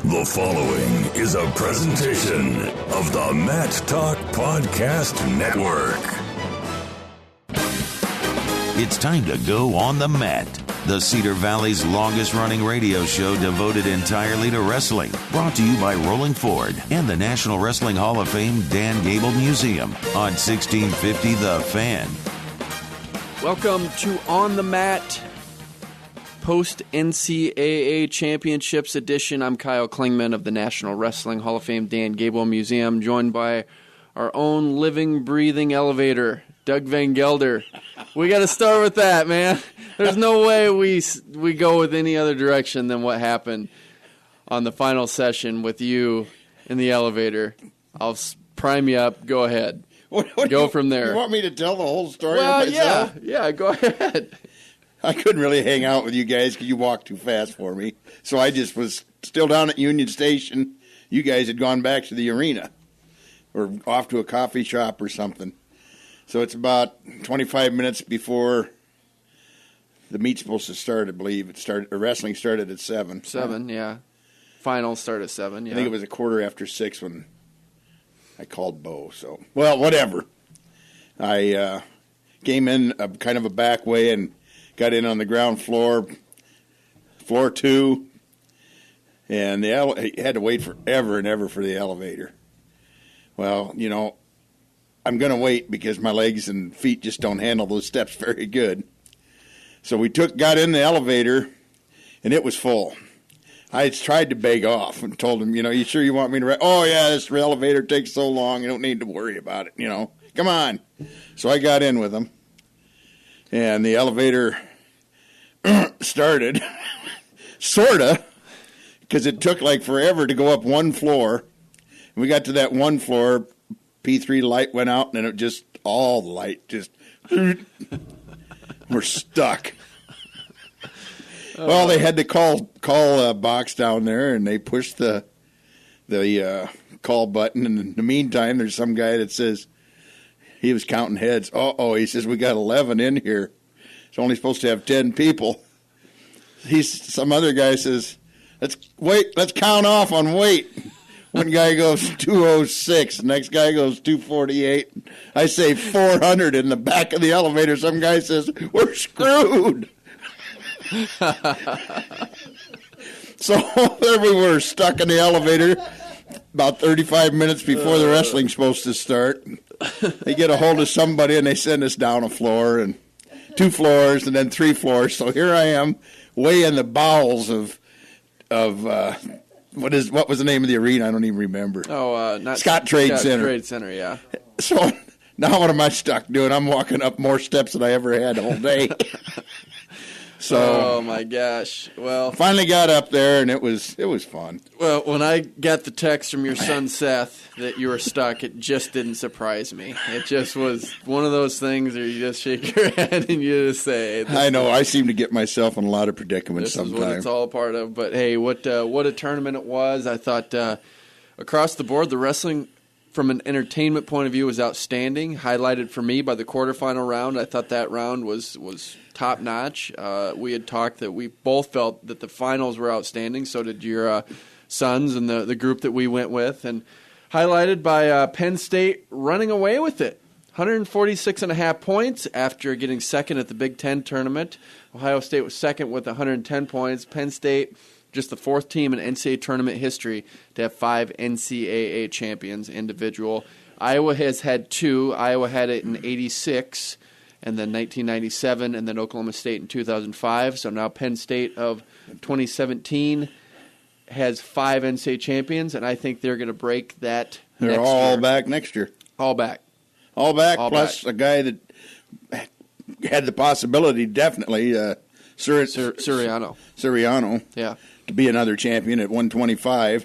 The following is a presentation of the Matt Talk Podcast Network. It's time to go on the mat. The Cedar Valley's longest-running radio show devoted entirely to wrestling. Brought to you by Rolling Ford and the National Wrestling Hall of Fame Dan Gable Museum on 1650 The Fan. Welcome to On the Mat, post-NCAA Championships edition. I'm Kyle Klingman of the National Wrestling Hall of Fame Dan Gable Museum, joined by our own living, breathing elevator, Doug Van Gelder. We got to start with that, man. There's no way we go with any other direction than what happened on the final session with you in the elevator. I'll prime you up. Go ahead. Go from there. You want me to tell the whole story well, myself? Yeah, go ahead. I couldn't really hang out with you guys because you walked too fast for me. So I just was still down at Union Station. You guys had gone back to the arena or off to a coffee shop or something. So it's about 25 minutes before the meet's supposed to start, I believe. Wrestling started at 7. 7, yeah. Finals start at 7, yeah. I think it was a quarter after 6 when I called Bo. So, well, whatever. I came in kind of a back way and got in on the ground floor, floor 2, and I had to wait forever and ever for the elevator. Well, you know, I'm going to wait because my legs and feet just don't handle those steps very good. So we got in the elevator, and it was full. I tried to beg off and told him, you sure you want me to oh, yeah, this elevator takes so long, you don't need to worry about it, Come on. So I got in with him, and the elevator started, sort of, because it took like forever to go up one floor. And we got to that one floor, P3 light went out, and it just, all the light just, we're stuck. Well, they had to call a box down there, and they pushed the call button. And in the meantime, there's some guy that says, he was counting heads. He says, we got 11 in here. It's only supposed to have 10 people. Some other guy says, let's count off on weight. One guy goes 206, the next guy goes 248. I say 400 in the back of the elevator. Some guy says, we're screwed. So there we were, stuck in the elevator about 35 minutes before the wrestling's supposed to start. They get a hold of somebody, and they send us down a floor, and 2 floors, and then 3 floors. So here I am, way in the bowels of what was the name of the arena? I don't even remember. Not Scott Trade Center. Trade Center, yeah. So now what am I stuck doing? I'm walking up more steps than I ever had all day. So, oh my gosh! Well, finally got up there, and it was fun. Well, when I got the text from your son Seth that you were stuck, it just didn't surprise me. It just was one of those things where you just shake your head and you just say, "I know." I seem to get myself in a lot of predicaments sometimes. This is what it's all a part of. But hey, what a tournament it was! I thought across the board, the wrestling from an entertainment point of view was outstanding. Highlighted for me by the quarterfinal round. I thought that round was top notch. We had talked that we both felt that the finals were outstanding. So did your sons and the group that we went with. And highlighted by Penn State running away with it. 146.5 points after getting second at the Big Ten tournament. Ohio State was second with 110 points. Penn State, just the 4th team in NCAA tournament history to have 5 NCAA champions individual. Iowa has had 2. Iowa had it in 86 and then 1997, and then Oklahoma State in 2005. So now Penn State of 2017 has 5 NCAA champions, and I think they're going to break that They're next all year. back next year. All back. All back, All plus back. a guy that had the possibility, definitely, Suriano. Yeah. to be another champion at 125.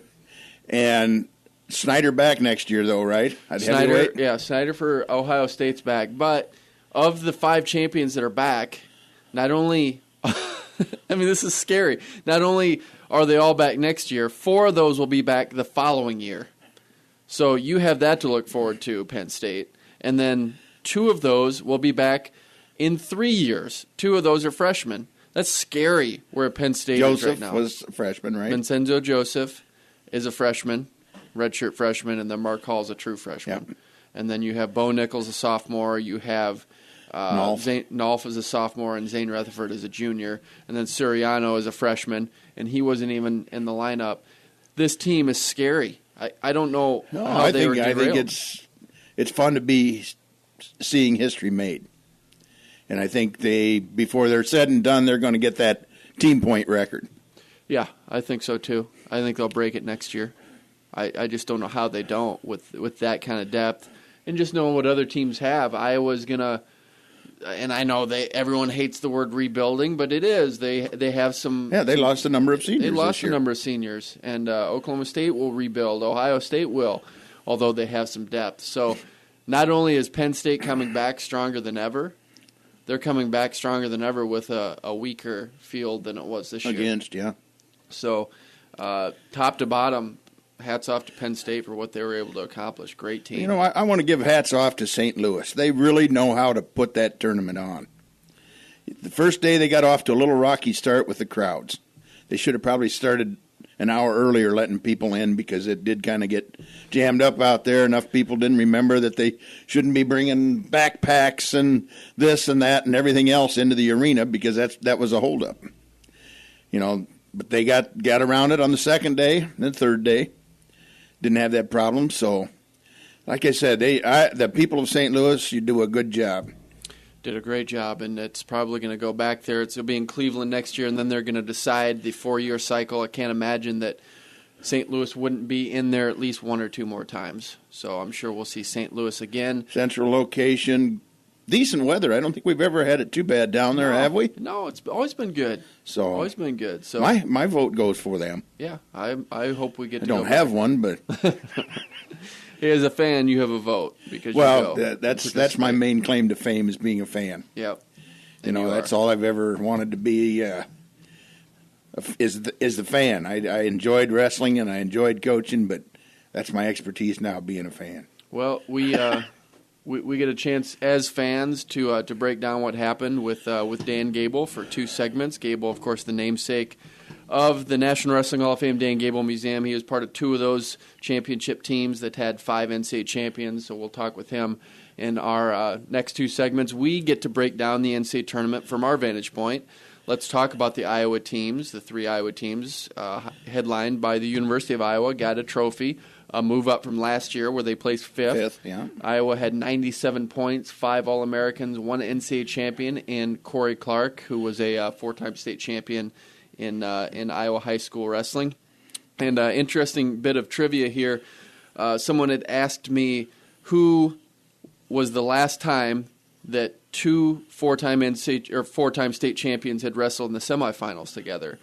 And Snyder back next year, though, right? Snyder for Ohio State's back. But of the 5 champions that are back, not only this is scary. Not only are they all back next year, 4 of those will be back the following year. So you have that to look forward to, Penn State. And then 2 of those will be back in 3 years. 2 of those are freshmen. That's scary where Penn State is right now. Joseph was a freshman, right? Vincenzo Joseph. is a freshman, redshirt freshman, and then Mark Hall's a true freshman. Yep. And then you have Bo Nichols, a sophomore. You have Nolf is a sophomore, and Zane Rutherford is a junior. And then Suriano is a freshman, and he wasn't even in the lineup. This team is scary. I don't know how they were derailed. I think it's fun to be seeing history made. And I think before they're said and done, they're going to get that team point record. Yeah, I think so too. I think they'll break it next year. I just don't know how they don't with that kind of depth. And just knowing what other teams have, Iowa's gonna. And I know everyone hates the word rebuilding, but it is. They have some. Yeah, they lost a number of seniors. They lost this year. a number of seniors, and Oklahoma State will rebuild. Ohio State will, although they have some depth. So, not only is Penn State coming back stronger than ever, they're coming back stronger than ever with a weaker field than it was this year. So, top to bottom. Hats off to Penn State for what they were able to accomplish. Great team. I want to give hats off to St. Louis. They really know how to put that tournament on. The first day they got off to a little rocky start with the crowds. They should have probably started an hour earlier letting people in because it did kind of get jammed up out there. Enough people didn't remember that they shouldn't be bringing backpacks and this and that and everything else into the arena because that was a holdup. But they got around it on the second day and the third day. Didn't have that problem. So, like I said, the people of St. Louis, you do a good job. Did a great job, and it's probably going to go back there. It'll be in Cleveland next year, and then they're going to decide the 4-year cycle. I can't imagine that St. Louis wouldn't be in there at least one or two more times. So I'm sure we'll see St. Louis again. Central location, decent weather. I don't think we've ever had it too bad down there, have we? No, it's always been good. So my vote goes for them. Yeah, I hope we get to I don't have one, but hey, as a fan, you have a vote because that's my main claim to fame is being a fan. Yep. That's all I've ever wanted to be. Is the fan. I enjoyed wrestling and I enjoyed coaching, but that's my expertise now, being a fan. Well, we get a chance as fans to break down what happened with Dan Gable for 2 segments. Gable, of course, the namesake of the National Wrestling Hall of Fame Dan Gable Museum. He was part of 2 of those championship teams that had 5 NCAA champions, so we'll talk with him in our next 2 segments. We get to break down the NCAA tournament from our vantage point. Let's talk about the Iowa teams, the 3 Iowa teams, headlined by the University of Iowa, got a trophy. A move up from last year where they placed 5th. Yeah. Iowa had 97 points, 5 All-Americans, 1 NCAA champion, and Corey Clark, who was a 4-time state champion in Iowa high school wrestling. And interesting bit of trivia here. Someone had asked me who was the last time that 2 4-time state champions had wrestled in the semifinals together.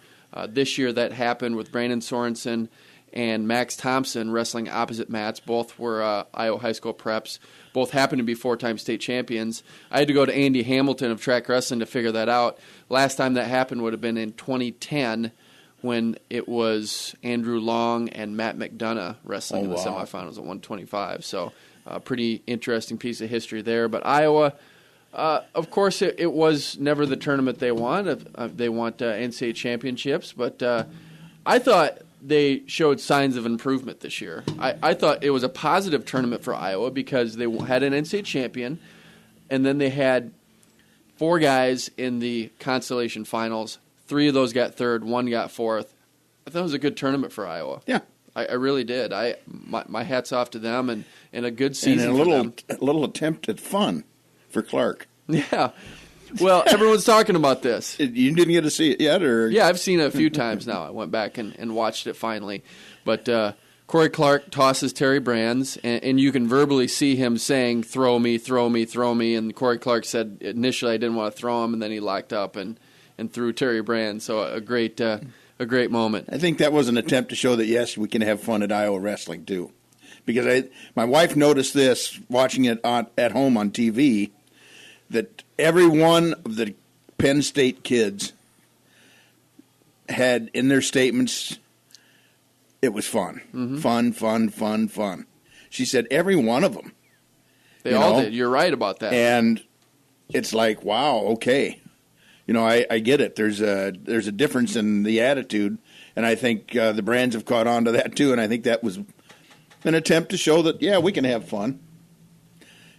This year that happened with Brandon Sorensen and Max Thompson wrestling opposite mats. Both were Iowa high school preps. Both happened to be 4-time state champions. I had to go to Andy Hamilton of Track Wrestling to figure that out. Last time that happened would have been in 2010 when it was Andrew Long and Matt McDonough wrestling in the semifinals at 125. So a pretty interesting piece of history there. But Iowa, of course, it was never the tournament they want. They want NCAA championships. But I thought they showed signs of improvement this year. I thought it was a positive tournament for Iowa because they had an NCAA champion, and then they had 4 guys in the constellation finals. 3 of those got 3rd, 1 got 4th. I thought it was a good tournament for Iowa. Yeah. I really did. My hat's off to them and a good season and for them. A little attempt at fun for Clark. Yeah. Well, everyone's talking about this. You didn't get to see it yet? Or? Yeah, I've seen it a few times now. I went back and watched it finally. But Corey Clark tosses Terry Brands, and you can verbally see him saying, "Throw me, throw me, throw me." And Corey Clark said initially I didn't want to throw him, and then he locked up and threw Terry Brands. So a great moment. I think that was an attempt to show that, yes, we can have fun at Iowa wrestling, too. Because my wife noticed this, watching it at home on TV, that every one of the Penn State kids had in their statements, it was fun. Mm-hmm. Fun. She said every one of them. They all did. You're right about that. And it's like, wow, okay. I get it. There's a difference in the attitude, And I think the brands have caught on to that too, and I think that was an attempt to show that, yeah, we can have fun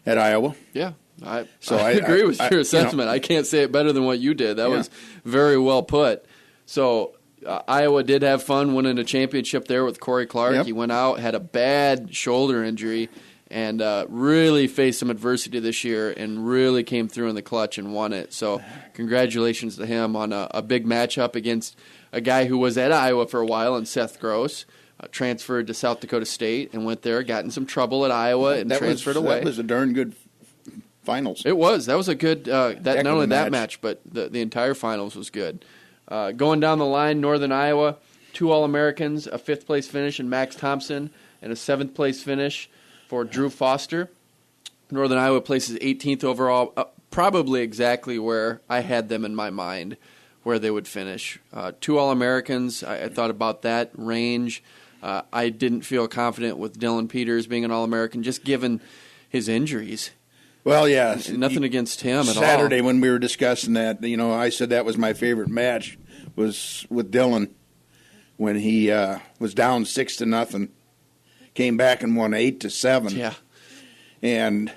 at Iowa. Yeah. I agree with your assessment. I can't say it better than what you did. That was very well put. So Iowa did have fun winning a championship there with Corey Clark. Yep. He went out, had a bad shoulder injury, and really faced some adversity this year and really came through in the clutch and won it. So congratulations to him on a big matchup against a guy who was at Iowa for a while, and Seth Gross. Transferred to South Dakota State and went there, got in some trouble at Iowa, and transferred away. That was a darn good finals. It was. That was a good, not only that match, match, but the entire finals was good. Going down the line, Northern Iowa, 2 All-Americans, a 5th-place finish in Max Thompson, and a 7th-place finish for Drew Foster. Northern Iowa places 18th overall, probably exactly where I had them in my mind, where they would finish. 2 All-Americans, I thought about that range. I didn't feel confident with Dylan Peters being an All-American, just given his injuries. Well, yeah. Nothing against him at all. Saturday when we were discussing that, I said that was my favorite match was with Dylan when he was down 6-0, came back and won 8-7. Yeah. And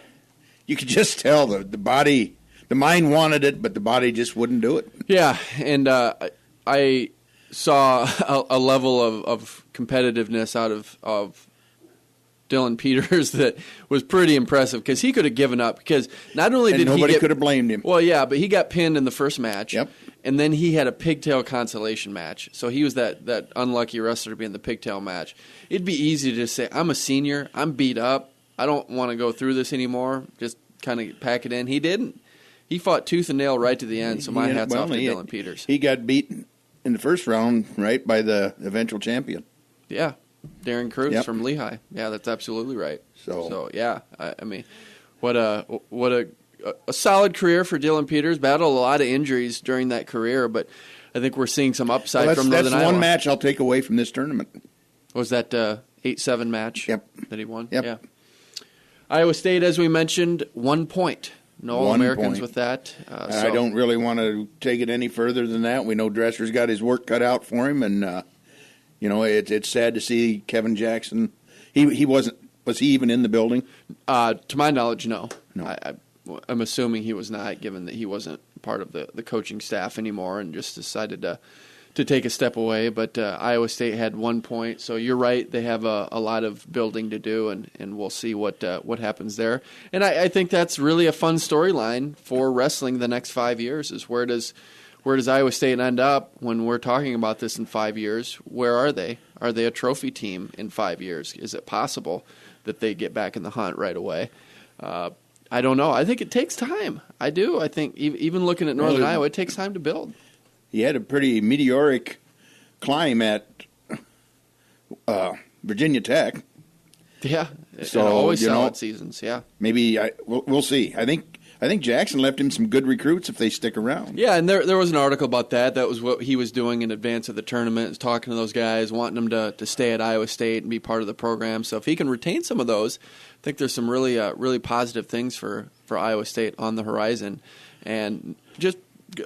you could just tell the body, the mind wanted it, but the body just wouldn't do it. Yeah, and I saw a level of competitiveness out of Dylan Peters that was pretty impressive because he could have given up because not only did nobody could have blamed him. Well, yeah, but he got pinned in the first match. Yep. And then he had a pigtail consolation match. So he was that unlucky wrestler to be in the pigtail match. It'd be easy to just say, I'm a senior, I'm beat up, I don't want to go through this anymore, just kind of pack it in. He didn't. He fought tooth and nail right to the end, so my hat's off to Dylan Peters. He got beaten in the first round, right, by the eventual champion. Yeah, Darren Cruz from Lehigh. Yeah, that's absolutely right. So yeah, I mean, what a solid career for Dylan Peters. Battled a lot of injuries during that career, but I think we're seeing some upside from Northern Iowa. That's one match I'll take away from this tournament. Was that 8-7 match that he won? Yep. Yeah. Iowa State, as we mentioned, 1 point. No All-Americans with that. I don't really want to take it any further than that. We know Dresser's got his work cut out for him, and it's sad to see Kevin Jackson. He wasn't. Was he even in the building? To my knowledge, no. No. I'm assuming he was not, given that he wasn't part of the coaching staff anymore, and just decided to take a step away. But Iowa State had 1 point, so you're right. They have a lot of building to do, and we'll see what happens there. And I think that's really a fun storyline for wrestling the next 5 years. Is where does Iowa State end up when we're talking about this in 5 years? Where are they? Are they a trophy team in 5 years? Is it possible that they get back in the hunt right away? I don't know. I think it takes time. I do. I think even looking at Northern Iowa, it takes time to build. He had a pretty meteoric climb at Virginia Tech. Yeah, so and always solid seasons. Yeah, maybe we'll see. I think Jackson left him some good recruits if they stick around. Yeah, and there was an article about that. That was what he was doing in advance of the tournament, is talking to those guys, wanting them to stay at Iowa State and be part of the program. So if he can retain some of those, I think there's some really positive things for Iowa State on the horizon. And just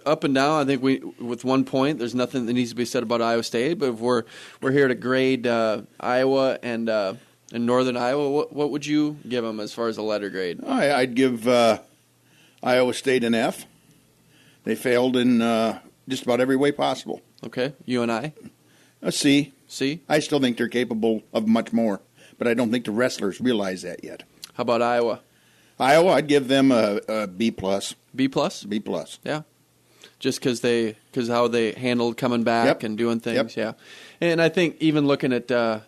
up and down, I think with 1 point, there's nothing that needs to be said about Iowa State. But if we're here to grade Iowa and Northern Iowa, what would you give them as far as a letter grade? I'd give Iowa State an F. They failed in just about every way possible. Okay, you and I? A C. C? I still think they're capable of much more, but I don't think the wrestlers realize that yet. How about Iowa? Iowa, I'd give them a B+. B+? B+. Yeah. Just because how they handled coming back and doing things, yeah. And I think even looking at the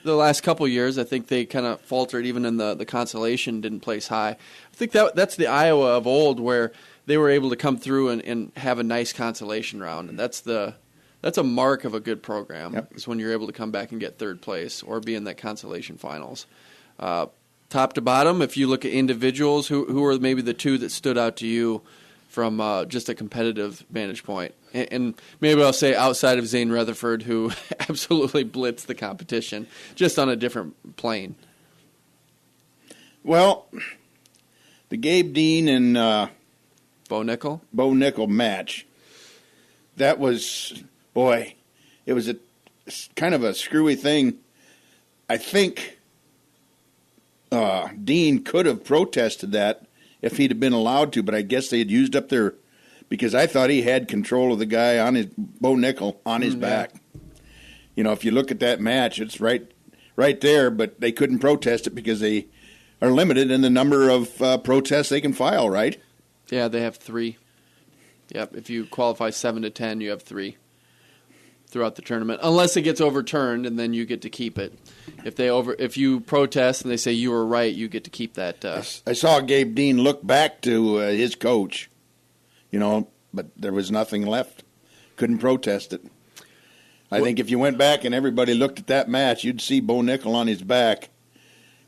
last couple of years, I think they kind of faltered even in the consolation, didn't place high. I think that's the Iowa of old where they were able to come through and have a nice consolation round, and that's a mark of a good program, is when you're able to come back and get third place or be in that consolation finals. Top to bottom, if you look at individuals, who are maybe the two that stood out to you from just a competitive vantage point? And maybe I'll say outside of Zane Rutherford, who absolutely blitzed the competition, just on a different plane. Well, the Gabe Dean and Bo Nickel match, that was, boy, it was a kind of a screwy thing. I think Dean could have protested that if he'd have been allowed to, but I guess they had used up their, because I thought he had control of the guy on his, Bo Nickel, on his back. You know, if you look at that match, it's right there, but they couldn't protest it because they are limited in the number of protests they can file, right? Yeah, they have 3. Yep, if you qualify 7 to 10, you have 3 throughout the tournament, unless it gets overturned, and then you get to keep it. If you protest and they say you were right, you get to keep that. I saw Gabe Dean look back to his coach, you know, but there was nothing left. Couldn't protest it. I think if you went back and everybody looked at that match, you'd see Bo Nickel on his back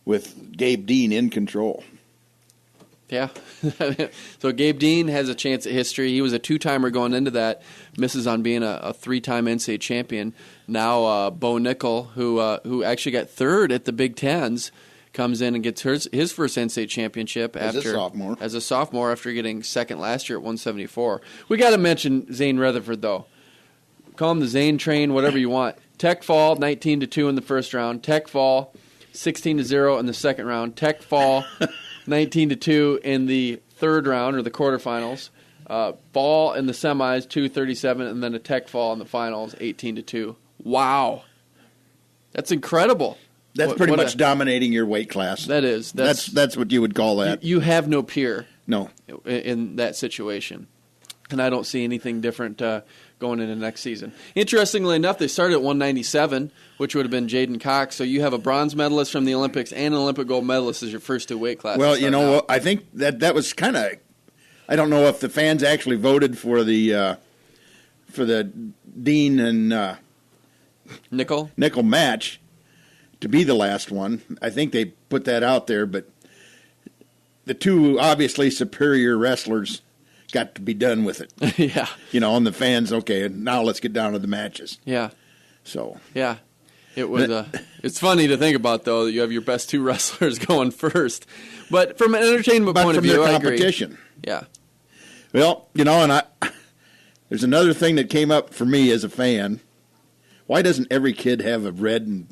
with Gabe Dean in control. Yeah. So Gabe Dean has a chance at history. He was a 2-timer going into that, misses on being a 3-time NCAA champion. Now Bo Nickel, who actually got 3rd at the Big Tens, comes in and gets his first NCAA championship as a sophomore after getting 2nd last year at 174. We got to mention Zane Rutherford, though. Call him the Zane train, whatever you want. Tech fall 19-2 in the first round. Tech fall 16-0 in the second round. Tech fall 19-2 in the third round, or the quarterfinals. Fall in the semis, 2-37, and then a Tech fall in the finals, 18-2. Wow. That's incredible. That's pretty much dominating your weight class. That is. That's what you would call that. You have no peer. No. In that situation. And I don't see anything different going into next season. Interestingly enough, they started at 197, which would have been Jaden Cox. So you have a bronze medalist from the Olympics and an Olympic gold medalist as your first 2 weight classes. Well, you know, I think that was kind of, I don't know if the fans actually voted for the Dean and Nickel match to be the last one. I think they put that out there, but the 2 obviously superior wrestlers got to be done with it. Yeah. You know, and the fans, okay, now let's get down to the matches. Yeah. So. Yeah. It was. It's funny to think about, though, that you have your best 2 wrestlers going first. But from an entertainment point of view, their competition. I agree. Yeah. Well, you know, and there's another thing that came up for me as a fan. Why doesn't every kid have a red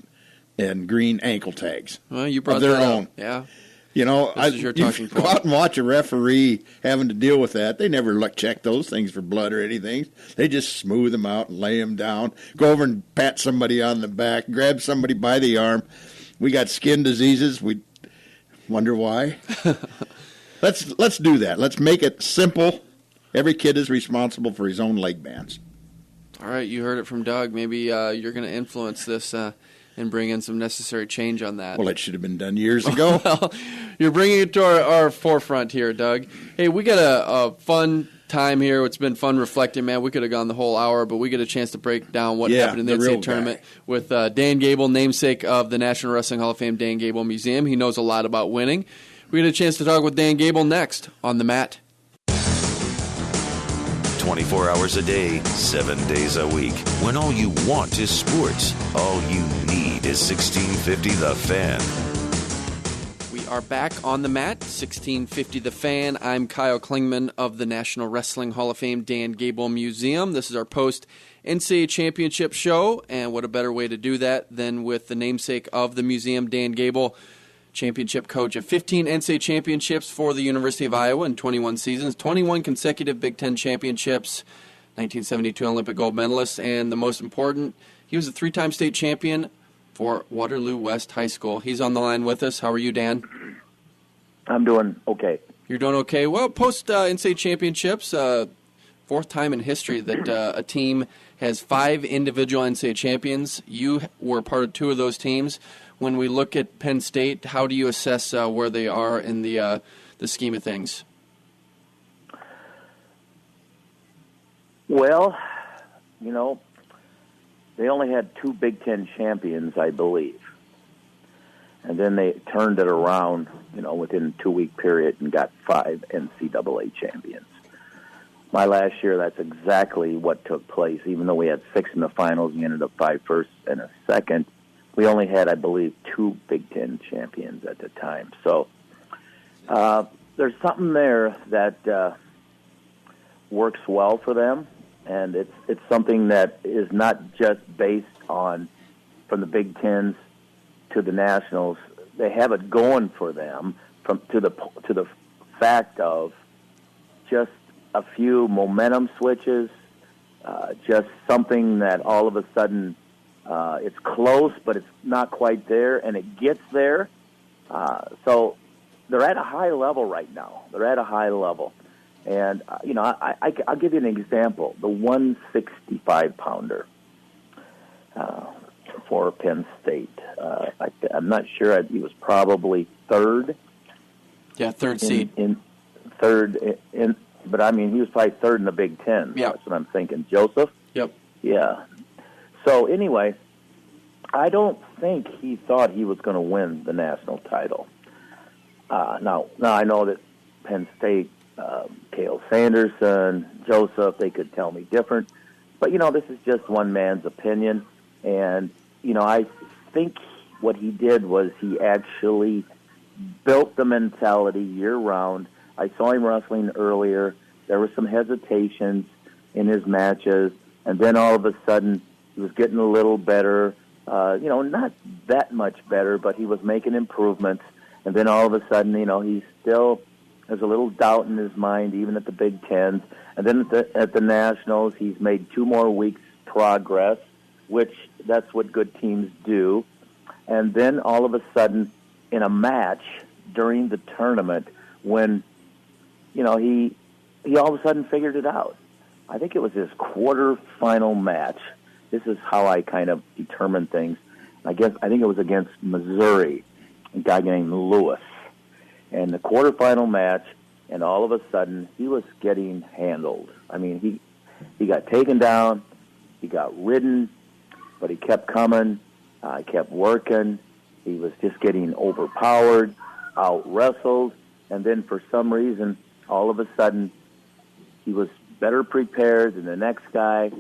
and green ankle tags? Well, you brought of their that own. Up. Yeah. You know, you go out and watch a referee having to deal with that. They never check those things for blood or anything. They just smooth them out and lay them down. Go over and pat somebody on the back, grab somebody by the arm. We got skin diseases. We wonder why. Let's do that. Let's make it simple. Every kid is responsible for his own leg bands. All right, you heard it from Doug. Maybe you're going to influence this and bring in some necessary change on that. Well, it should have been done years ago. Well, you're bringing it to our forefront here, Doug. Hey, we got a fun time here. It's been fun reflecting, man. We could have gone the whole hour, but we get a chance to break down what happened in the NCAA tournament with Dan Gable, namesake of the National Wrestling Hall of Fame Dan Gable Museum. He knows a lot about winning. We get a chance to talk with Dan Gable next on The Mat. 24 hours a day, 7 days a week. When all you want is sports, all you need is 1650 The Fan. We are back on The Mat, 1650 The Fan. I'm Kyle Klingman of the National Wrestling Hall of Fame Dan Gable Museum. This is our post-NCAA championship show, and what a better way to do that than with the namesake of the museum, Dan Gable, championship coach of 15 NCAA championships for the University of Iowa in 21 seasons, 21 consecutive Big Ten championships, 1972 Olympic gold medalist, and the most important, he was a 3-time state champion for Waterloo West High School. He's on the line with us. How are you, Dan? I'm doing okay. You're doing okay. Well, post-NCAA championships, 4th time in history that a team has 5 individual NCAA champions. You were part of 2 of those teams. When we look at Penn State, how do you assess where they are in the scheme of things? Well, you know, they only had 2 Big Ten champions, I believe. And then they turned it around, you know, within a 2-week period and got 5 NCAA champions. My last year, that's exactly what took place. Even though we had 6 in the finals, we ended up 5 first and a second. We only had, I believe, 2 Big Ten champions at the time. So there's something there that works well for them. and it's something that is not just based on from the Big Tens to the Nationals. They have it going for them to the fact of just a few momentum switches, just something that all of a sudden it's close, but it's not quite there, and it gets there. So they're at a high level right now. They're at a high level. And, I'll give you an example. The 165-pounder for Penn State. I'm not sure. He was probably third. Yeah, third seed. But, I mean, he was probably third in the Big Ten. Yeah. That's what I'm thinking. Joseph? Yep. Yeah. So, anyway, I don't think he thought he was going to win the national title. Now I know that Penn State, Cale Sanderson, Joseph, they could tell me different. But, this is just one man's opinion. And, I think what he did was he actually built the mentality year-round. I saw him wrestling earlier. There were some hesitations in his matches. And then all of a sudden, he was getting a little better. Not that much better, but he was making improvements. And then all of a sudden, he still has a little doubt in his mind, even at the Big Tens. And then at the Nationals, he's made 2 more weeks progress, which that's what good teams do. And then all of a sudden, in a match during the tournament, when, he all of a sudden figured it out. I think it was his quarterfinal match. This is how I kind of determine things. I think it was against Missouri, a guy named Lewis. And the quarterfinal match, and all of a sudden, he was getting handled. I mean, he got taken down, he got ridden, but he kept coming, kept working. He was just getting overpowered, out-wrestled, and then for some reason, all of a sudden, he was better prepared than the next guy,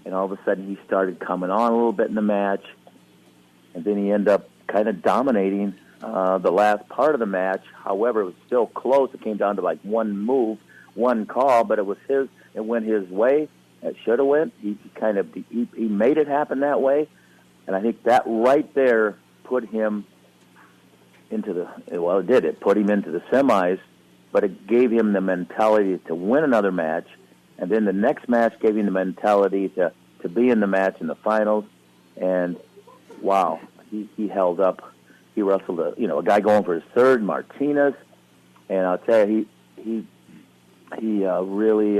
and all of a sudden, he started coming on a little bit in the match, and then he ended up kind of dominating the last part of the match. However, it was still close. It came down to like one move, one call, but it was his. It went his way. It should have went. He made it happen that way, and I think that right there put him into it put him into the semis, but it gave him the mentality to win another match, and then the next match gave him the mentality to be in the match in the finals, and wow, he held up. He wrestled a guy going for his third, Martinez, and I'll tell you, he really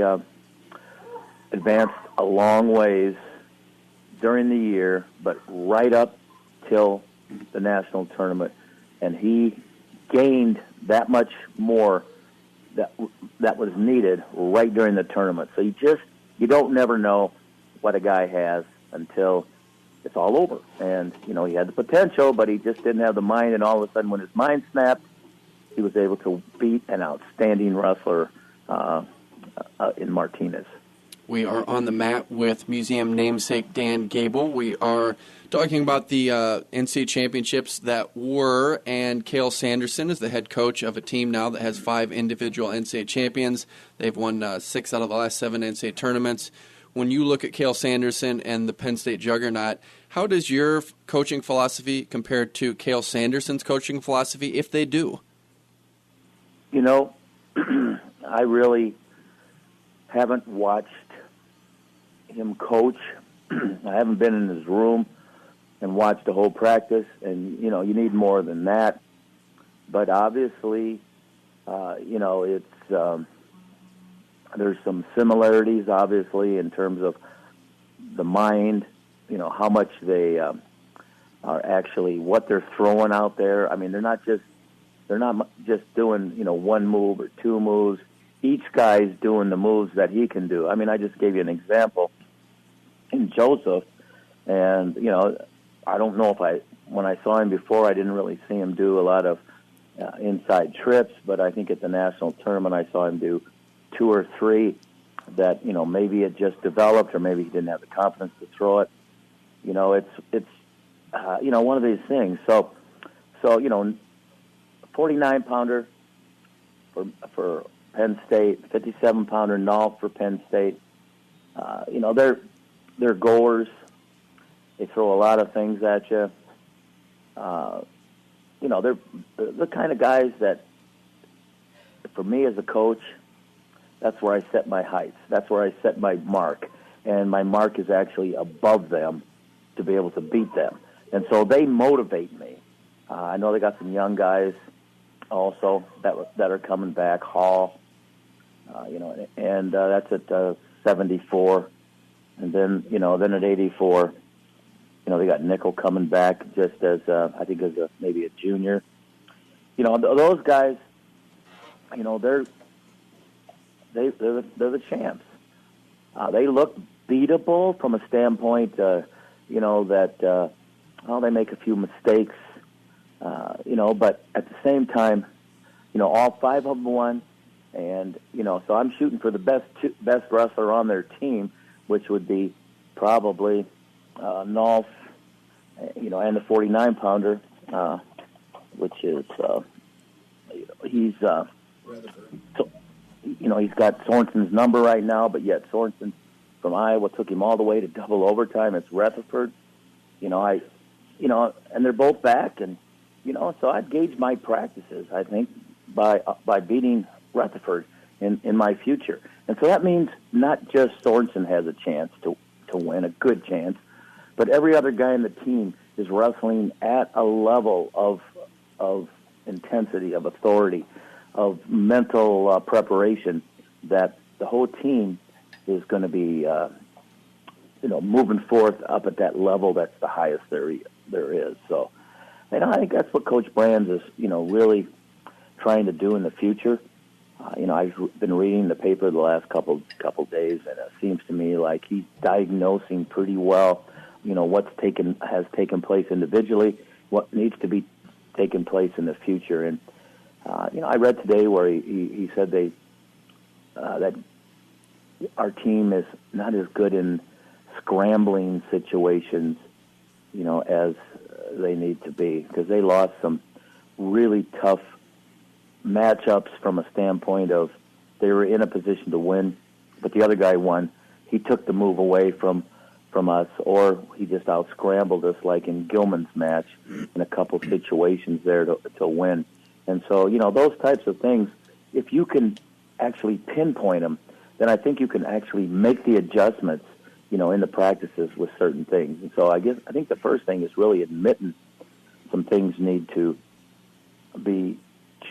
advanced a long ways during the year, but right up till the national tournament, and he gained that much more that was needed right during the tournament. So you don't never know what a guy has until it's all over. And, he had the potential, but he just didn't have the mind, and all of a sudden when his mind snapped, he was able to beat an outstanding wrestler in Martinez. We are on the mat with museum namesake Dan Gable. We are talking about the NCAA championships that were, and Cale Sanderson is the head coach of a team now that has 5 individual NCAA champions. They've won 6 out of the last 7 NCAA tournaments. When you look at Cale Sanderson and the Penn State juggernaut, how does your coaching philosophy compare to Cale Sanderson's coaching philosophy, if they do? I really haven't watched him coach. I haven't been in his room and watched the whole practice, and, you need more than that. But obviously, it's there's some similarities, obviously, in terms of the mind, how much they are actually, what they're throwing out there. I mean, they're not just doing, one move or 2 moves. Each guy's doing the moves that he can do. I mean, I just gave you an example in Joseph, and, I don't know when I saw him before, I didn't really see him do a lot of inside trips, but I think at the national tournament I saw him do 2 or 3 that, maybe it just developed, or maybe he didn't have the confidence to throw it. It's one of these things. So 49-pounder for Penn State, 57-pounder Nault for Penn State. they're goers. They throw a lot of things at you. They're the kind of guys that, for me as a coach, that's where I set my heights. That's where I set my mark. And my mark is actually above them to be able to beat them. And so they motivate me. I know they got some young guys also that are coming back. Hall, and that's at 74. And then, then at 84, they got Nickel coming back just as, I think as maybe a junior. Those guys, they're the champs. They look beatable from a standpoint, that, they make a few mistakes, but at the same time, all 5 of them won. And, so I'm shooting for the best wrestler on their team, which would be probably Nolf, and the 49-pounder, which is, he's, he's got Sorensen's number right now, but yet Sorensen from Iowa took him all the way to double overtime. It's Rutherford, and they're both back, and so I'd gauge my practices, I think, by beating Rutherford in my future, and so that means not just Sorensen has a chance to win, a good chance, but every other guy in the team is wrestling at a level of intensity, of authority, of mental preparation that the whole team is going to be, moving forth up at that level that's the highest there is. So, I think that's what Coach Brands is, really trying to do in the future. I've been reading the paper the last couple days, and it seems to me like he's diagnosing pretty well, what's has taken place individually, what needs to be taking place in the future. And I read today where he said that our team is not as good in scrambling situations, as they need to be, because they lost some really tough matchups from a standpoint of they were in a position to win, but the other guy won. He took the move away from us, or he just out-scrambled us, like in Gilman's match, in a couple situations there to win. And so, those types of things, if you can actually pinpoint them, then I think you can actually make the adjustments, in the practices with certain things. And so I think the first thing is really admitting some things need to be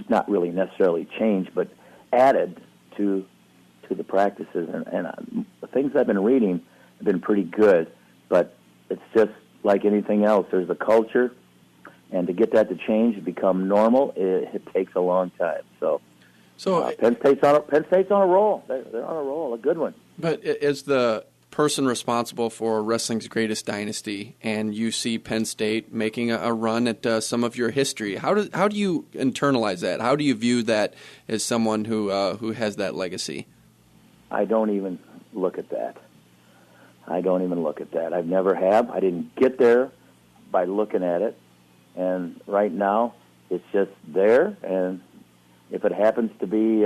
not really necessarily changed, but added to the practices. And the things I've been reading have been pretty good, but it's just like anything else. There's a culture, and to get that to change, to become normal, it takes a long time. So Penn State's on a roll. They're on a roll, a good one. But as the person responsible for wrestling's greatest dynasty, and you see Penn State making a run at some of your history, how do you internalize that? How do you view that as someone who has that legacy? I don't even look at that. I never have. I didn't get there by looking at it. And right now, it's just there. And if it happens to be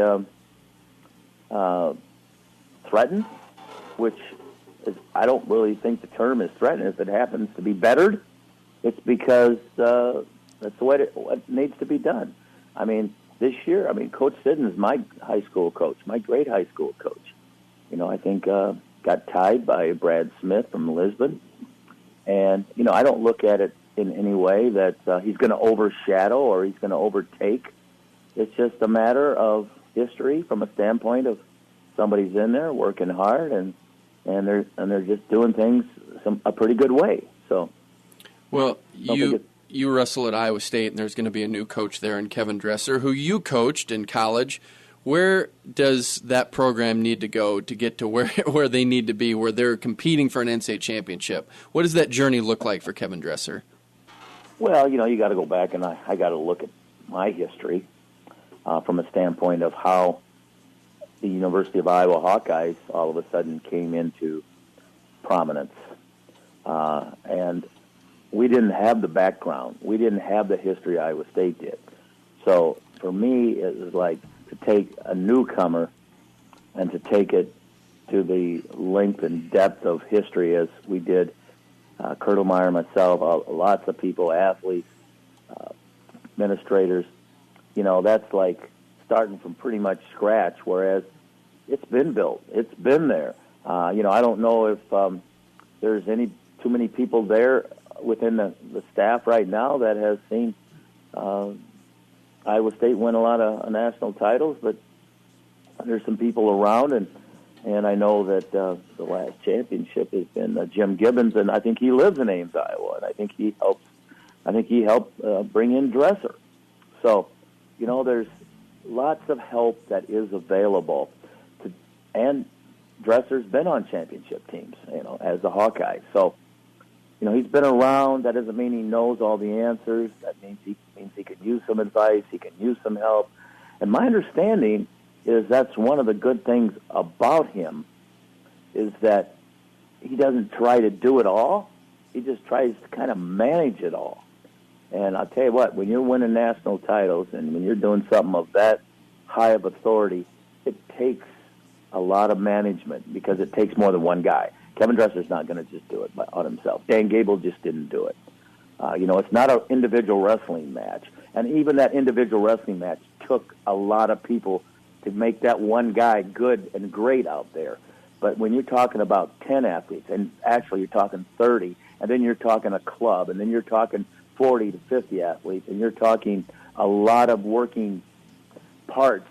threatened, which is, I don't really think the term is threatened. If it happens to be bettered, it's because that's the way what needs to be done. I mean, this year, Coach Siddon's my high school coach, my great high school coach. I think got tied by Brad Smith from Lisbon. And, I don't look at it in any way that he's going to overshadow or he's going to overtake. It's just a matter of history from a standpoint of somebody's in there working hard and they're just doing things a pretty good way. So, well, you wrestle at Iowa State, and there's going to be a new coach there in Kevin Dresser, who you coached in college. Where does that program need to go to get to where they need to be, where they're competing for an NCAA championship? What does that journey look like for Kevin Dresser? Well, you got to go back, and I got to look at my history from a standpoint of how the University of Iowa Hawkeyes all of a sudden came into prominence. And we didn't have the background. We didn't have the history Iowa State did. So for me, it was like to take a newcomer and to take it to the length and depth of history as we did, Kurt O'Meyer, myself, lots of people, athletes, administrators, that's like starting from pretty much scratch, whereas it's been built. It's been there. I don't know if there's too many people there within the staff right now that has seen Iowa State win a lot of national titles, but there's some people around, and I know that the last championship has been Jim Gibbons, and I think he lives in Ames, Iowa, and I think he helped bring in Dresser. So, there's lots of help that is available, and Dresser's been on championship teams, as the Hawkeyes. So, he's been around. That doesn't mean he knows all the answers. That means he could use some advice. He can use some help. And my understanding is that's one of the good things about him is that he doesn't try to do it all. He just tries to kind of manage it all. And I'll tell you what, when you're winning national titles and when you're doing something of that high of authority, it takes a lot of management because it takes more than one guy. Kevin Dresser's not going to just do it on himself. Dan Gable just didn't do it. It's not an individual wrestling match. And even that individual wrestling match took a lot of people to make that one guy good and great out there. But when you're talking about 10 athletes, and actually you're talking 30, and then you're talking a club, and then you're talking 40 to 50 athletes, and you're talking a lot of working parts,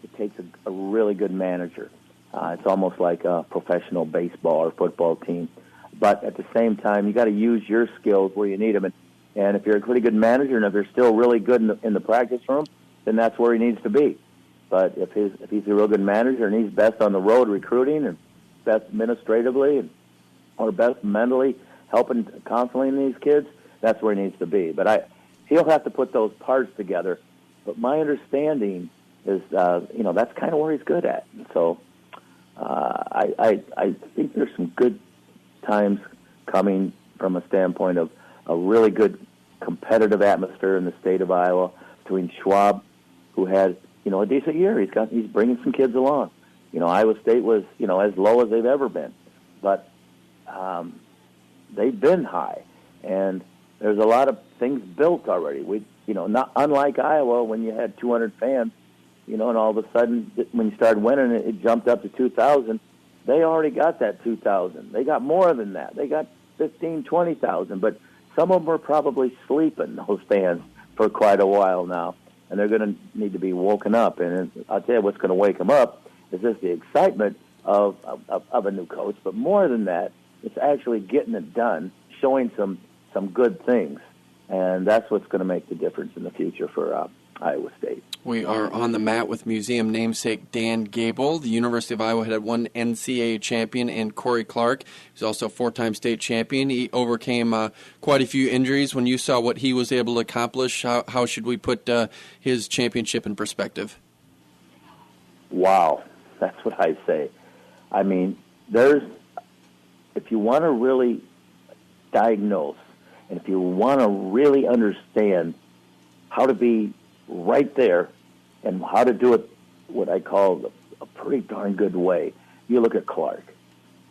it takes a really good manager. It's almost like a professional baseball or football team. But at the same time, you got to use your skills where you need them. And if you're a pretty good manager and if you're still really good in the practice room, then that's where he needs to be. But if he's a real good manager and he's best on the road recruiting and best administratively or best mentally helping counseling these kids, that's where he needs to be. But he'll have to put those parts together. But my understanding is, that's kind of where he's good at. So I think there's some good times coming from a standpoint of a really good competitive atmosphere in the state of Iowa between Schwab, who had, a decent year. He's bringing some kids along. Iowa State was, as low as they've ever been. But they've been high. And there's a lot of things built already. Not unlike Iowa when you had 200 fans, and all of a sudden when you started winning, it jumped up to 2,000. They already got that 2,000. They got more than that. They got 15,000, 20,000. But some of them are probably sleeping, those fans, for quite a while now. And they're going to need to be woken up. And I'll tell you what's going to wake them up is just the excitement of a new coach. But more than that, it's actually getting it done, showing some good things. And that's what's going to make the difference in the future for Iowa State. We are on the mat with museum namesake Dan Gable. The University of Iowa had one NCAA champion and Corey Clark. He's also a four-time state champion. He overcame quite a few injuries. When you saw what he was able to accomplish, how should we put his championship in perspective? Wow, that's what I say. I mean, if you want to really diagnose and if you want to really understand how to be right there and how to do it what I call a pretty darn good way, you look at Clark.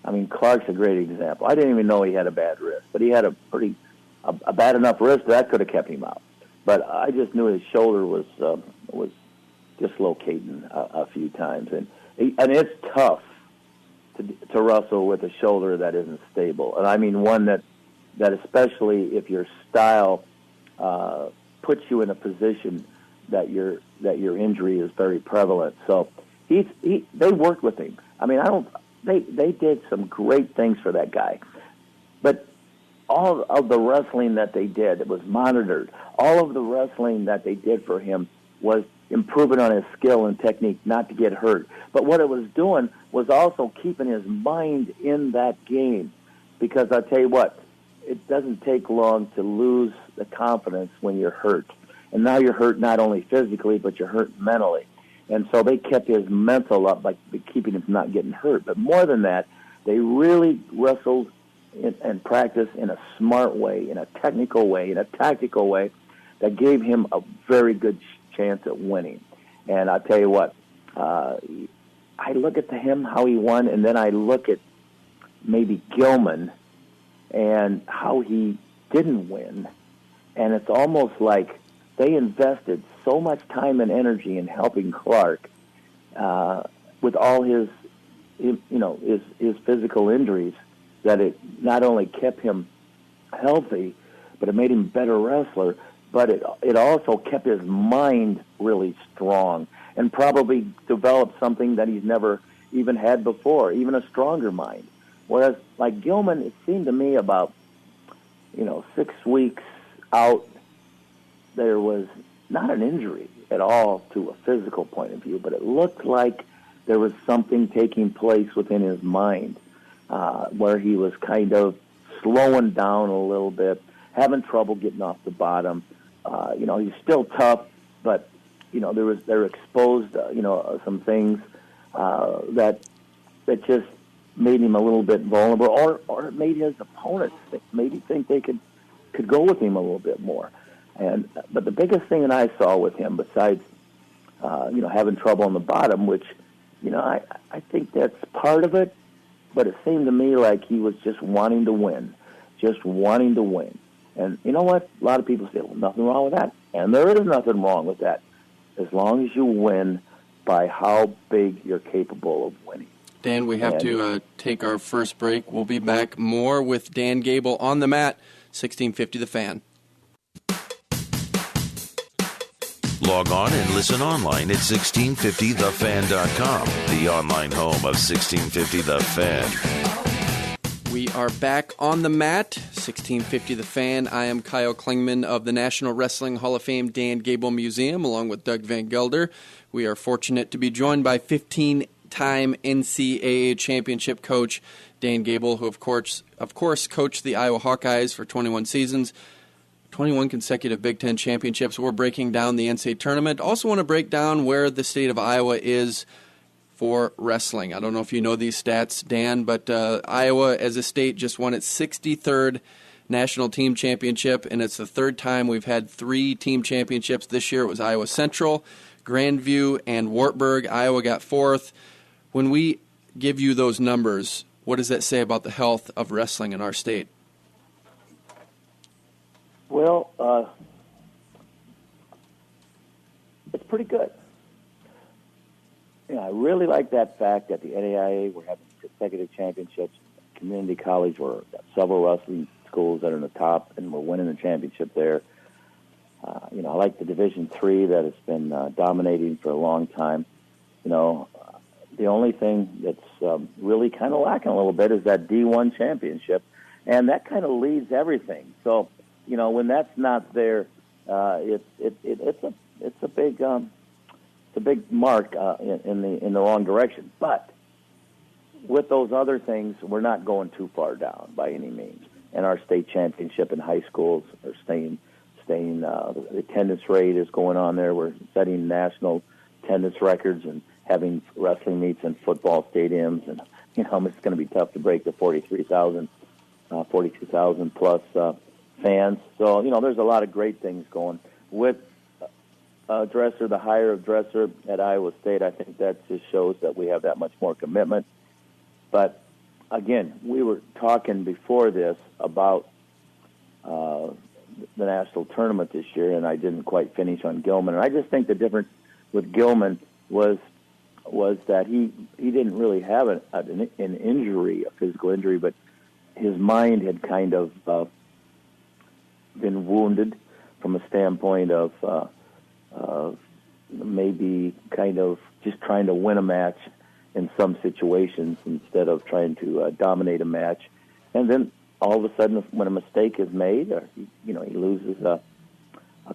I mean, Clark's a great example. I didn't even know he had a bad wrist, but he had a bad enough wrist that could have kept him out. But I just knew his shoulder was dislocating a few times, and it's tough to wrestle with a shoulder that isn't stable. And I mean one that especially if your style puts you in a position that your injury is very prevalent. So they worked with him. I mean, they did some great things for that guy. But all of the wrestling that they did, it was monitored. All of the wrestling that they did for him was improving on his skill and technique not to get hurt. But what it was doing was also keeping his mind in that game. Because I'll tell you what, it doesn't take long to lose the confidence when you're hurt. And now you're hurt not only physically, but you're hurt mentally. And so they kept his mental up by keeping him from not getting hurt. But more than that, they really wrestled and practiced in a smart way, in a technical way, in a tactical way that gave him a very good chance at winning. And I'll tell you what, I I look at him, how he won, and then I look at maybe Gilman and how he didn't win. And it's almost like they invested so much time and energy in helping Clark with all his physical injuries, that it not only kept him healthy, but it made him a better wrestler, but it also kept his mind really strong and probably developed something that he's never even had before, even a stronger mind. Whereas, like Gilman, it seemed to me about, 6 weeks out, there was not an injury at all to a physical point of view, but it looked like there was something taking place within his mind where he was kind of slowing down a little bit, having trouble getting off the bottom. He's still tough, but they're exposed, some things that just made him a little bit vulnerable, or it made his opponents maybe think they could go with him a little bit more. But the biggest thing that I saw with him, besides having trouble on the bottom, which I think that's part of it, but it seemed to me like he was just wanting to win. And you know what? A lot of people say, well, nothing wrong with that. And there is nothing wrong with that, as long as you win by how big you're capable of winning. Dan, we have to take our first break. We'll be back more with Dan Gable on the mat, 1650 The Fan. Log on and listen online at 1650thefan.com, the online home of 1650 The Fan. We are back on the mat, 1650 The Fan. I am Kyle Klingman of the National Wrestling Hall of Fame Dan Gable Museum, along with Doug Van Gelder. We are fortunate to be joined by 15-time NCAA championship coach Dan Gable, who of course coached the Iowa Hawkeyes for 21 seasons, 21 consecutive Big Ten championships. We're breaking down the NCAA tournament. Also want to break down where the state of Iowa is for wrestling. I don't know if you know these stats, Dan, but Iowa as a state just won its 63rd national team championship, and it's the third time we've had 3 team championships. This year it was Iowa Central, Grandview, and Wartburg. Iowa got 4th. When we give you those numbers, what does that say about the health of wrestling in our state? Well, it's pretty good. I really like that fact that the NAIA, we're having consecutive championships. Community college, we're got several wrestling schools that are in the top, and we're winning the championship there. I like the Division III that has been dominating for a long time. The only thing that's really kind of lacking a little bit is that D1 championship, and that kind of leads everything. So, when that's not there, it's a big mark in the wrong direction. But with those other things, we're not going too far down by any means. And our state championship in high schools are staying. The attendance rate is going on there. We're setting national attendance records and having wrestling meets in football stadiums. And it's going to be tough to break the 42,000 plus fans. So there's a lot of great things going with. Dresser, the hire of Dresser at Iowa State, I think that just shows that we have that much more commitment. But again, we were talking before this about the national tournament this year, and I didn't quite finish on Gilman. And I just think the difference with Gilman was that he didn't really have an injury, a physical injury, but his mind had kind of been wounded from a standpoint of maybe kind of just trying to win a match in some situations instead of trying to dominate a match. And then all of a sudden, when a mistake is made, or he loses a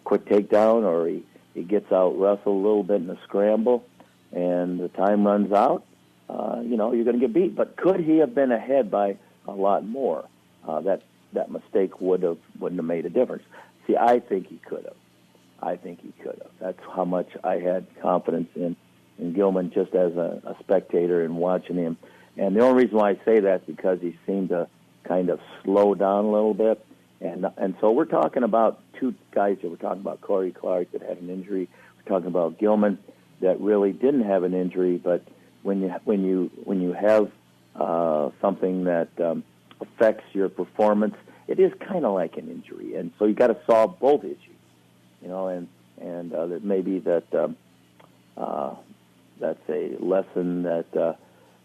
quick takedown, or he gets out wrestled a little bit in a scramble, and the time runs out, you're going to get beat. But could he have been ahead by a lot more? That mistake wouldn't have made a difference. See, I think he could have. That's how much I had confidence in Gilman just as a spectator and watching him. And the only reason why I say that is because he seemed to kind of slow down a little bit. And so we're talking about 2 guys that we're talking about, Corey Clark, that had an injury. We're talking about Gilman that really didn't have an injury, but when you have something that affects your performance, it is kind of like an injury, and so you got to solve both issues, and that maybe that's a lesson that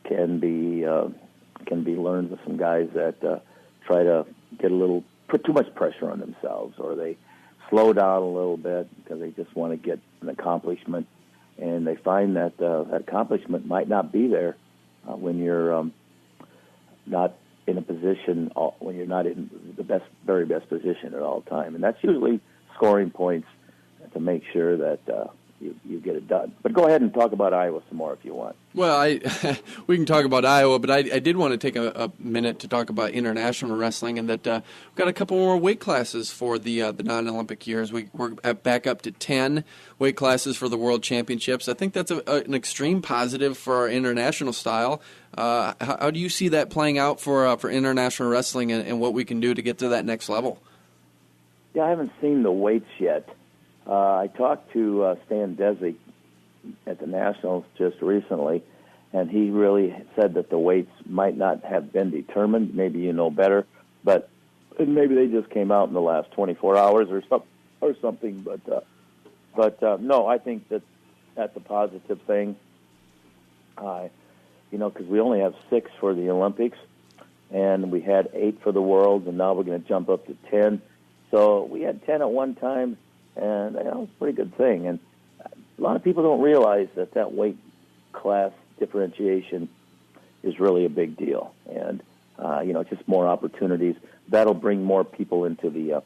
can be learned with some guys that try to put too much pressure on themselves, or they slow down a little bit because they just want to get an accomplishment, and they find that that accomplishment might not be there when you're not in a position, when you're not in the very best position at all time. And that's usually scoring points to make sure that you get it done. But go ahead and talk about Iowa some more if you want. Well, we can talk about Iowa, but I did want to take a minute to talk about international wrestling, and that we've got a couple more weight classes for the non-Olympic years. We're back up to 10 weight classes for the World Championships. I think that's an extreme positive for our international style. How do you see that playing out for international wrestling and what we can do to get to that next level? Yeah, I haven't seen the weights yet. I talked to Stan Desi at the Nationals just recently, and he really said that the weights might not have been determined. Maybe you know better, but maybe they just came out in the last 24 hours or something. But no, I think that's a positive thing. Because we only have 6 for the Olympics, and we had 8 for the Worlds, and now we're going to jump up to 10. So we had 10 at one time, and that was a pretty good thing. And a lot of people don't realize that weight class differentiation is really a big deal. And, just more opportunities. That'll bring more people into the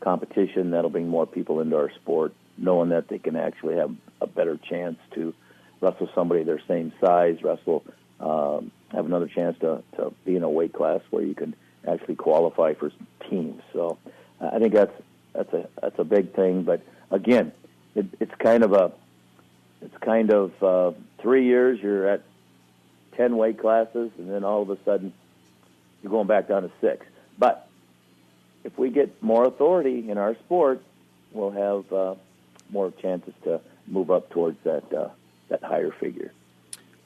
competition. That'll bring more people into our sport, knowing that they can actually have a better chance to wrestle somebody their same size, have another chance to be in a weight class where you can actually qualify for teams. So I think that's a big thing. But again, it's kind of 3 years you're at 10 weight classes, and then all of a sudden you're going back down to 6. But if we get more authority in our sport, we'll have more chances to move up towards that higher figure.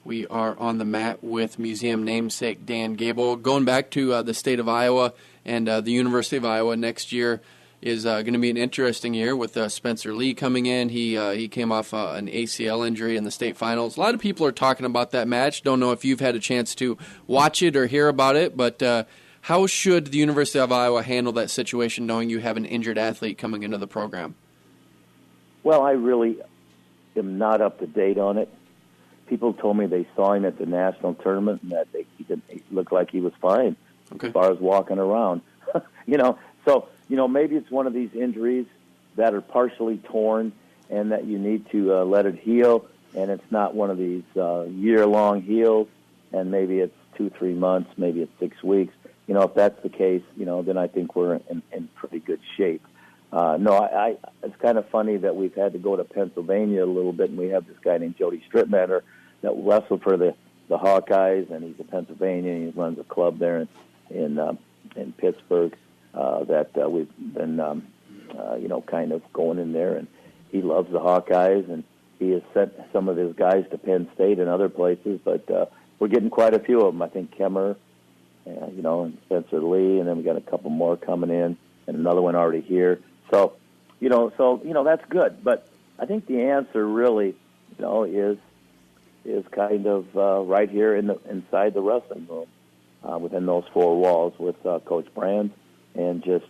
We are on the mat with museum namesake Dan Gable. Going back to the state of Iowa and the University of Iowa next year is going to be an interesting year with Spencer Lee coming in. He came off an ACL injury in the state finals. A lot of people are talking about that match. Don't know if you've had a chance to watch it or hear about it, but how should the University of Iowa handle that situation knowing you have an injured athlete coming into the program? Well, I really am not up to date on it. People told me they saw him at the national tournament and that he looked like he was fine as far as walking around. So maybe it's one of these injuries that are partially torn and that you need to let it heal, and it's not one of these year-long heals, and maybe it's 2-3 months, maybe it's 6 weeks. If that's the case, then I think we're in pretty good shape. It's kind of funny that we've had to go to Pennsylvania a little bit, and we have this guy named Jody Strittmatter that wrestled for the Hawkeyes, and he's a Pennsylvania, and he runs a club there in Pittsburgh that we've been, kind of going in there, and he loves the Hawkeyes, and he has sent some of his guys to Penn State and other places, but we're getting quite a few of them. I think Kemmer, and Spencer Lee, and then we got a couple more coming in, and another one already here. So that's good. But I think the answer really, is kind of right here inside the wrestling room, within those 4 walls with Coach Brand, and just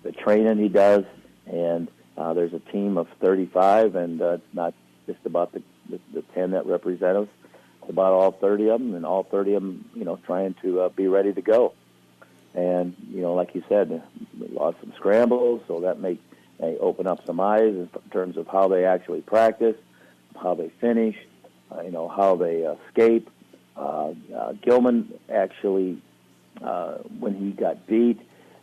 the training he does. And there's a team of 35, and it's not just about the 10 that represent us. It's about all 30 of them, and all 30 of them, trying to be ready to go. And, like you said, we lost some scrambles, so that may open up some eyes in terms of how they actually practice, how they finish, how they escape. Gilman actually, when he got beat,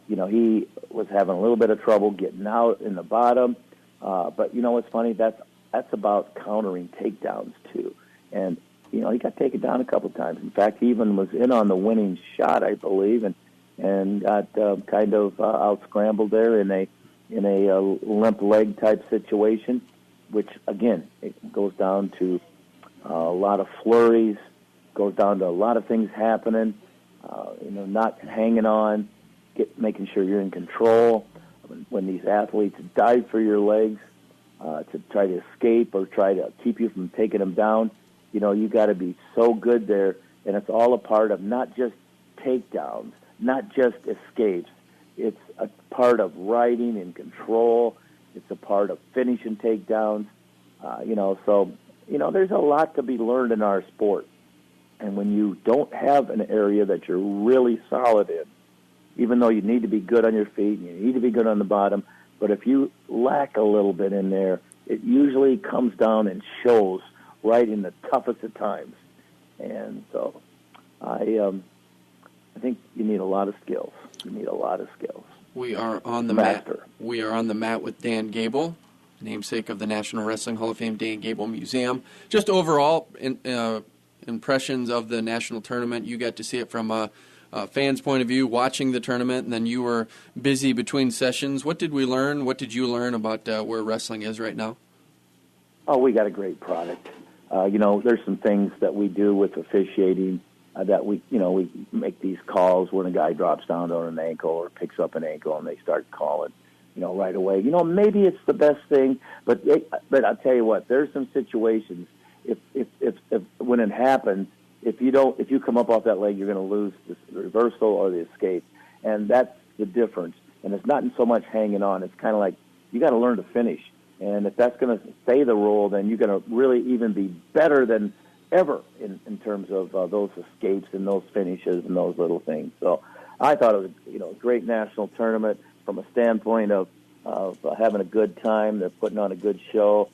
he was having a little bit of trouble getting out in the bottom. But what's funny? That's about countering takedowns too. And he got taken down a couple of times. In fact, he even was in on the winning shot, I believe, and got kind of out scrambled there in a limp leg type situation, which again it goes down to a lot of flurries goes down to a lot of things happening, not hanging on, making sure you're in control. When these athletes dive for your legs to try to escape or try to keep you from taking them down, you got to be so good there. And it's all a part of not just takedowns, not just escapes. It's a part of riding in control. It's a part of finishing takedowns. There's a lot to be learned in our sport. And when you don't have an area that you're really solid in, even though you need to be good on your feet and you need to be good on the bottom, but if you lack a little bit in there, it usually comes down and shows right in the toughest of times. And so I think you need a lot of skills. You need a lot of skills. We are on the mat. We are on the mat with Dan Gable, namesake of the National Wrestling Hall of Fame Dan Gable Museum. Just overall impressions of the national tournament. You got to see it from a fan's point of view, watching the tournament, and then you were busy between sessions. What did we learn? What did you learn about where wrestling is right now? Oh, we got a great product. There's some things that we do with officiating that we make these calls when a guy drops down on an ankle or picks up an ankle and they start calling, right away. Maybe it's the best thing, but I'll tell you what, there's some situations if when it happens, if you come up off that leg, you're going to lose the reversal or the escape, and that's the difference. And it's not so much hanging on. It's kind of like you got to learn to finish. And if that's going to stay the rule, then you're going to really even be better than ever in terms of those escapes and those finishes and those little things. So I thought it was a great national tournament from a standpoint of having a good time. They're putting on a good show.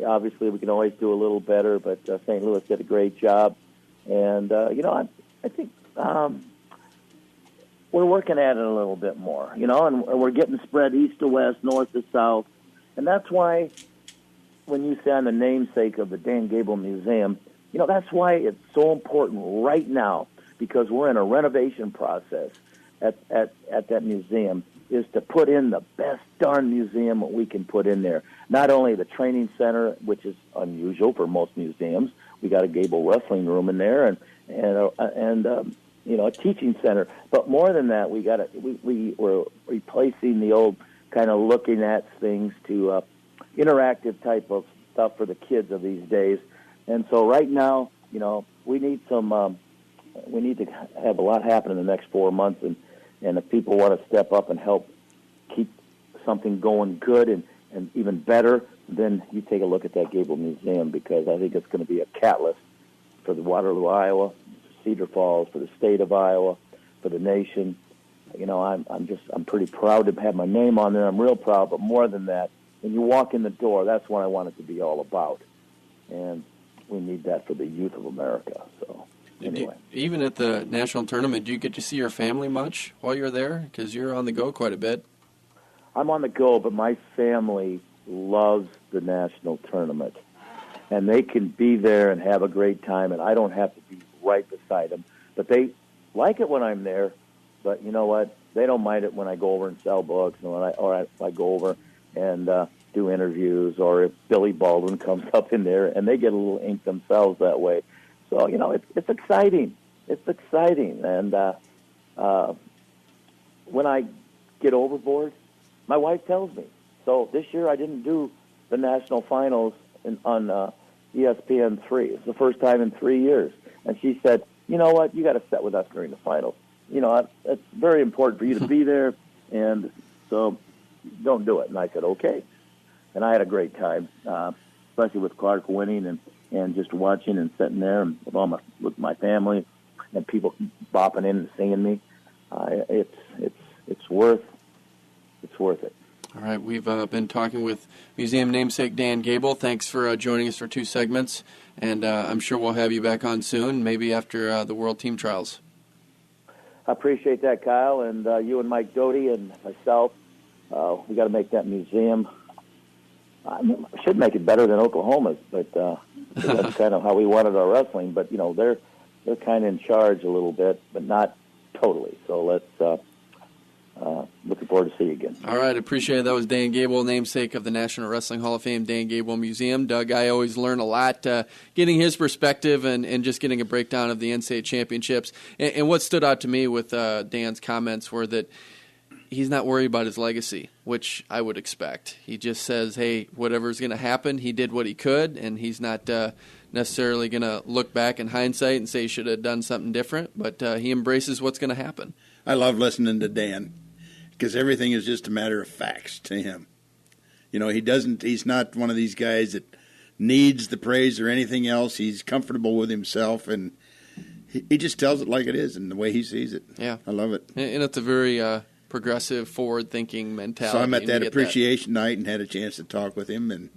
Obviously, we can always do a little better, but St. Louis did a great job. And, I think we're working at it a little bit more, and we're getting spread east to west, north to south. And that's why when you say I'm the namesake of the Dan Gable Museum, that's why it's so important right now, because we're in a renovation process at that museum, is to put in the best darn museum that we can put in there. Not only the training center, which is unusual for most museums. We got a Gable wrestling room in there and a teaching center. But more than that, we're replacing the old kind of looking at things to interactive type of stuff for the kids of these days. And so right now, we need to have a lot happen in the next 4 months. And if people want to step up and help keep something going good and even better, then you take a look at that Gable Museum, because I think it's going to be a catalyst for the Waterloo, Iowa, Cedar Falls, for the state of Iowa, for the nation. I'm pretty proud to have my name on there. I'm real proud, but more than that, when you walk in the door, that's what I want it to be all about. And we need that for the youth of America. So anyway. Even at the national tournament, do you get to see your family much while you're there? Because you're on the go quite a bit. I'm on the go, but my family loves the national tournament. And they can be there and have a great time, and I don't have to be right beside them. But they like it when I'm there, but you know what? They don't mind it when I go over and sell books, or if I go over and do interviews, or if Billy Baldwin comes up in there, and they get a little ink themselves that way. So, it's exciting. It's exciting. And when I get overboard, my wife tells me. So this year I didn't do the national finals on ESPN3. It's the first time in 3 years. And she said, you know what, you got to sit with us during the finals. It's very important for you to be there, and so don't do it. And I said, okay. And I had a great time, especially with Clark winning and just watching and sitting there and with my family and people bopping in and singing me. It's worth it. All right, we've been talking with museum namesake Dan Gable. Thanks for joining us for 2 segments, and I'm sure we'll have you back on soon, maybe after the World Team Trials. I appreciate that, Kyle, and you and Mike Doty and myself. We got to make that museum. I should make it better than Oklahoma's, but that's kind of how we wanted our wrestling. But they're kind of in charge a little bit, but not totally. So looking forward to see you again. All right, appreciate it. That was Dan Gable, namesake of the National Wrestling Hall of Fame, Dan Gable Museum. Doug, I always learn a lot getting his perspective and just getting a breakdown of the NCAA championships. And what stood out to me with Dan's comments were that he's not worried about his legacy, which I would expect. He just says, hey, whatever's going to happen, he did what he could, and he's not necessarily going to look back in hindsight and say he should have done something different, but he embraces what's going to happen. I love listening to Dan because everything is just a matter of facts to him. You know, he's not one of these guys that needs the praise or anything else. He's comfortable with himself, and he just tells it like it is and the way he sees it. Yeah. I love it. And it's a very progressive, forward-thinking mentality. So I'm at that appreciation night and had a chance to talk with him, and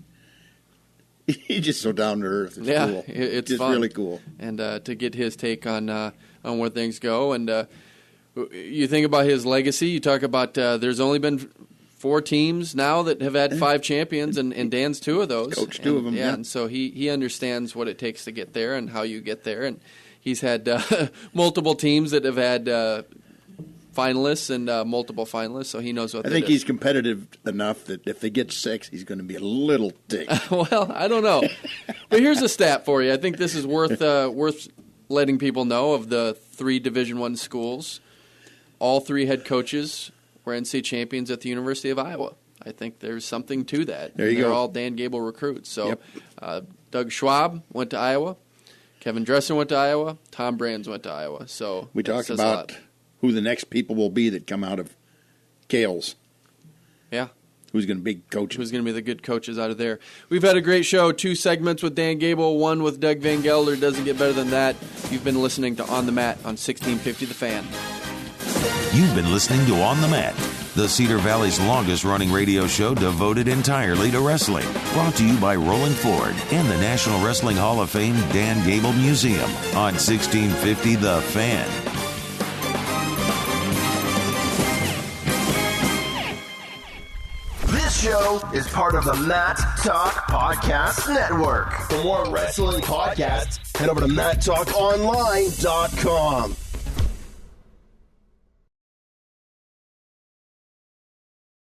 he's just so down to earth. It's cool. It's just fun. really cool. And to get his take on where things go. And you think about his legacy. You talk about there's only been 4 teams now that have had 5 champions, and Dan's 2 of those. Coached 2 of them. Yeah. And so he understands what it takes to get there and how you get there. And he's had multiple teams that have had finalists and multiple finalists, so he knows what. I think he's competitive enough that if they get 6, he's going to be a little ticked. Well, I don't know, but here's a stat for you. I think this is worth letting people know. Of the 3 Division I schools, all 3 head coaches were NCAA champions at the University of Iowa. I think there's something to that. There you They're go. all Dan Gable recruits. So, Yep. Doug Schwab went to Iowa. Kevin Dresser went to Iowa. Tom Brands went to Iowa. So We talked about who the next people will be that come out of Kales. Yeah. Who's going to be coaching? Who's going to be the good coaches out of there. We've had a great show. 2 segments with Dan Gable, 1 with Doug Van Gelder. Doesn't get better than that. You've been listening to On the Mat on 1650 The Fan. You've been listening to On the Mat, the Cedar Valley's longest-running radio show devoted entirely to wrestling. Brought to you by Rolling Ford and the National Wrestling Hall of Fame Dan Gable Museum on 1650 The Fan. This show is part of the Matt Talk Podcast Network. For more wrestling podcasts, head over to MattTalkOnline.com.